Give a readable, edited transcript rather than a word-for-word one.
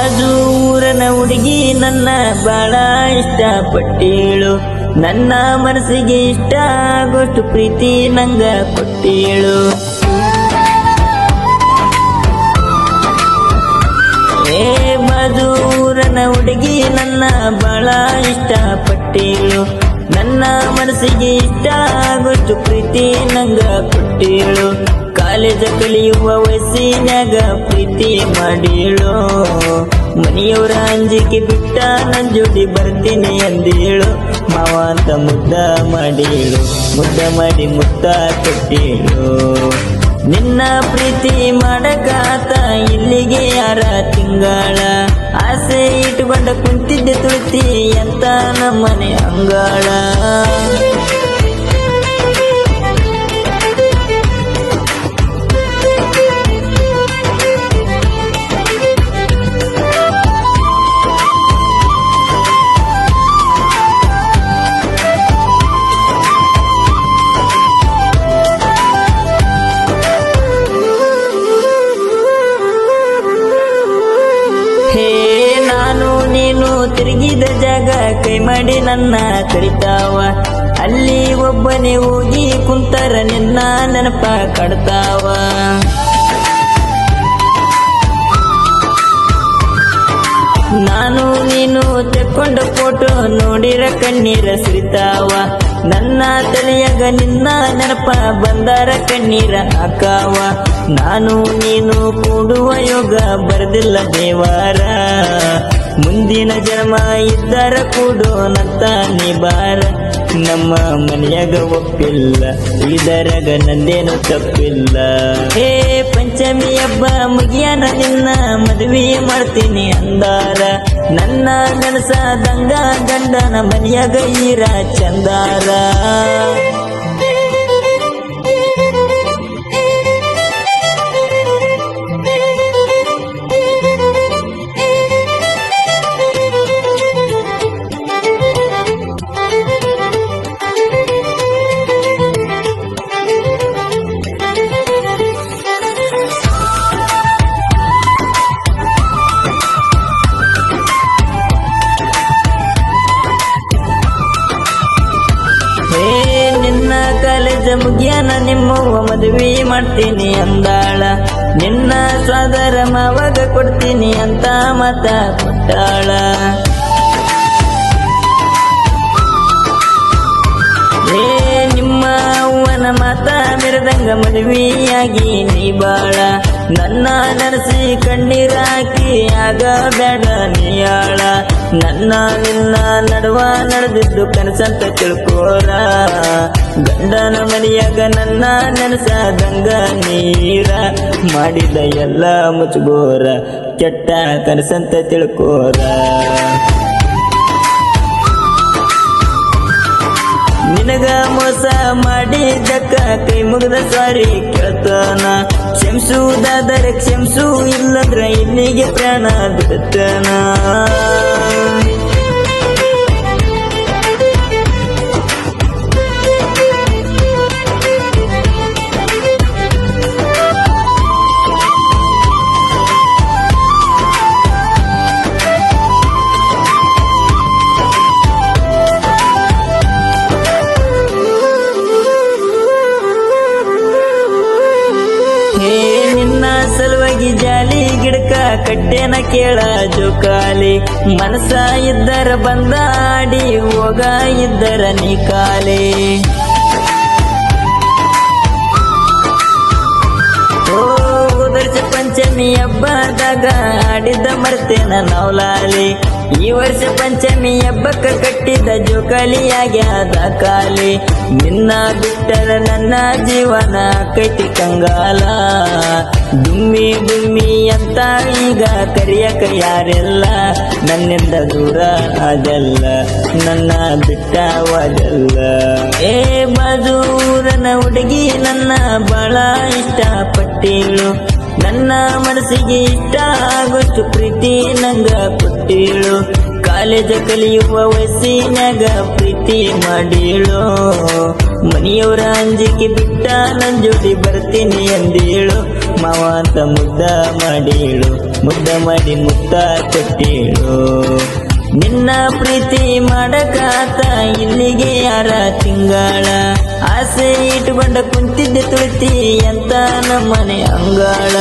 ಮಧೂರನ ಹುಡುಗಿ ನನ್ನ ಬಾಳ ಇಷ್ಟಪಟ್ಟೇಳು, ನನ್ನ ಮನಸ್ಸಿಗೆ ಇಷ್ಟ ಆಗೋಷ್ಟು ಪ್ರೀತಿ ನಂಗ ಕೊಟ್ಟೇಳು. ಮಧೂರನ ಹುಡುಗಿ ನನ್ನ ಬಾಳ ಇಷ್ಟಪಟ್ಟೇಳು, ನನ್ನ ಮನಸ್ಸಿಗೆ ಇಷ್ಟ ಆಗೋಷ್ಟು ಪ್ರೀತಿ ನಂಗ ಕೊಟ್ಟೇಳು. ಕಾಲೇಜ ಕಲಿಯುವ ವಯಸ್ಸಿನಾಗ ಪ್ರೀತಿ ಮಾಡೇಳು, ಮನೆಯವರ ಅಂಜಿಕೆ ಬಿಟ್ಟ ನನ್ ಜೋಡಿ ಬರ್ತೀನಿ ಅಂದೇಳು. ಮಾವ ಅಂತ ಮುದ್ದ ಮಾಡೇಳು, ಮುದ್ದ ಮಾಡಿ ಮುತ್ತ ಕೊಟ್ಟೇಳು. ನಿನ್ನ ಪ್ರೀತಿ ಮಾಡಕಾತ ಇಲ್ಲಿಗೆ 6 ತಿಂಗಳ, ಆಸೆ ಇಟ್ಕೊಂಡ ಕುಂತಿದ್ದೆ ತುಳಿತಿ ಅಂತ ನಮ್ಮನೆ ಅಂಗಳ. ತಿರುಗಿದ ಜಾಗ ಕೈ ಮಾಡಿ ನನ್ನ ಕರಿತಾವ, ಅಲ್ಲಿ ಒಬ್ಬನೇ ಹೋಗಿ ಕುಂತರ ನಿನ್ನ ನೆನಪ ಕಡ್ತಾವ. ನಾನು ನೀನು ತೆಕ್ಕೊಂಡ ಫೋಟೋ ನೋಡಿರ ಕಣ್ಣೀರ ಸುರಿತಾವ, ನನ್ನ ತಲೆಯಾಗ ನಿನ್ನ ನೆನಪ ಬಂದಾರ ಕಣ್ಣೀರ ಹಾಕಾವ. ನಾನು ನೀನು ಕೂಡುವ ಯೋಗ ಬರ್ದಿಲ್ಲ ದೇವಾರ, ಮುಂದಿನ ಜನ್ಮ ಇದ್ದರ ಕೂಡೋನಂತ ನೀ ಬಾರ. ನಮ್ಮ ಮನೆಯಾಗ ಒಪ್ಪಿಲ್ಲ, ಇದರಾಗ ನಂದೇನು ತಪ್ಪಿಲ್ಲ. ಪಂಚಮಿ ಹಬ್ಬ ಮುಗಿಯನ ನಿನ್ನ ಮದುವೆ ಮಾಡ್ತೀನಿ ಅಂದಾರ, ನನ್ನ ನೆನಸಾದಂಗ ಗಂಡನ ಮನೆಯಾಗ ಈರ ಚಂದಾರ. ನಿನ್ನ ಕಾಲೇಜ ಮುಗಿಯನ ನಿಮ್ಮವ್ವ ಮದುವೆ ಮಾಡ್ತೀನಿ ಅಂದಾಳ, ನಿನ್ನ ಸೋದರ ಮಾವಾಗ ಕೊಡ್ತೀನಿ ಅಂತ ಮತ ಕೊಟ್ಟಾಳ. ನಿಮ್ಮ ಅವ್ವನ ಮಾತ ಮೆರೆದಂಗ ಮದುವೆಯಾಗಿ ನೀ ಬಾಳ, ನನ್ನ ನೆನೆಸಿ ಕಣ್ಣೀರ ಹಾಕಿ ಆಗ ಬೇಡ ನೀಯಾಳ. ನನ್ನ ನಿನ್ನ ನಡುವ ನಡೆದಿದ್ದು ಕನಸಂತ ತಿಳ್ಕೋರ, ಗಂಡನ ಮನೆಯಾಗ ನನ್ನ ನೆನಸಾದಂಗ ನೀರ ಮಾಡಿದ ಎಲ್ಲ ಮುಚ್ಚಗೋರ, ಕೆಟ್ಟ ಕನಸಂತ ತಿಳ್ಕೋರ. ನಿನಗ ಮೋಸ ಮಾಡಿದ್ದಕ್ಕ ಕೈ ಮುಗಿದ ಸಾರಿ ಕೇಳ್ತಾನ, ಕ್ಷಮಿಸುವುದಾದರೆ ಕ್ಷಮಿಸು, ಇಲ್ಲಂದ್ರ ಇಲ್ಲಿಗೆ ಪ್ರಾಣ ಬಿಡುತ್ತಾನ. ನಿನ್ನ ಸಲುವಾಗಿ ಜಾಲಿ ಗಿಡಕ ಕಟ್ಟೆನ ಕೇಳ ಜೋಕಾಲಿ, ಮನಸ ಇದ್ದರ ಬಂದಾಡಿ ಹೋಗ ಇದ್ದರ ನೀ ಕಾಲಿ. ವರ್ಷ ಪಂಚಮಿ ಹಬ್ಬದಾಗ ಆಡಿದ್ದ ಮರ್ತೇನ ನವಲಾಲಿ, ಈ ವರ್ಷ ಪಂಚಮಿ ಹಬ್ಬಕ್ಕ ಕಟ್ಟಿದ್ದ ಜೋಕಾಲಿಯಾಗ್ಯಾದ ಕಾಲಿ. ನಿನ್ನ ಬಿಟ್ಟರ ನನ್ನ ಜೀವನ ಕೈತಿ ಕಂಗಾಲ, ದುಮ್ಮಿ ದುಮ್ಮಿ ಅಂತ ಈಗ ಕರಿಯಕ ಯಾರೆಲ್ಲ, ನನ್ನಿಂದ ದೂರ ಅದೆಲ್ಲ ನನ್ನ ಬಿಟ್ಟವಾದೆಲ್ಲ. ಮಧೂರನ ಹುಡುಗಿ ನನ್ನ ಬಾಳ ಇಷ್ಟಪಟ್ಟೇಳು, ನನ್ನ ಮನಸ್ಸಿಗೆ ಇಷ್ಟ ಆಗೋಷ್ಟು ಪ್ರೀತಿ ನಂಗ ಕೊಟ್ಟೇಳು. ಕಾಲೇಜ ಕಲಿಯುವ ವಯಸ್ಸಿನಾಗ ಪ್ರೀತಿ ಮಾಡೇಳು, ಮನೆಯವರ ಅಂಜಿಕೆ ಬಿಟ್ಟ ನನ್ ಜೋಡಿ ಬರ್ತೀನಿ ಅಂದೇಳು. ಮಾವ ಅಂತ ಮುದ್ದ ಮಾಡಿಳು, ಮುದ್ದ ಮಾಡಿ ಮುತ್ತ ಕೊಟ್ಟಿಳು. ನಿನ್ನ ಪ್ರೀತಿ ಮಾಡಕಾತ ಇಲ್ಲಿಗೆ ಯಾರ ತಿಂಗಳ, ಆಸೆ ಇಟ್ಕೊಂಡ ಕುಂತಿದ್ದೆ ತುಳಿತಿ ಅಂತ ನಮ್ಮನೆ ಅಂಗಳ.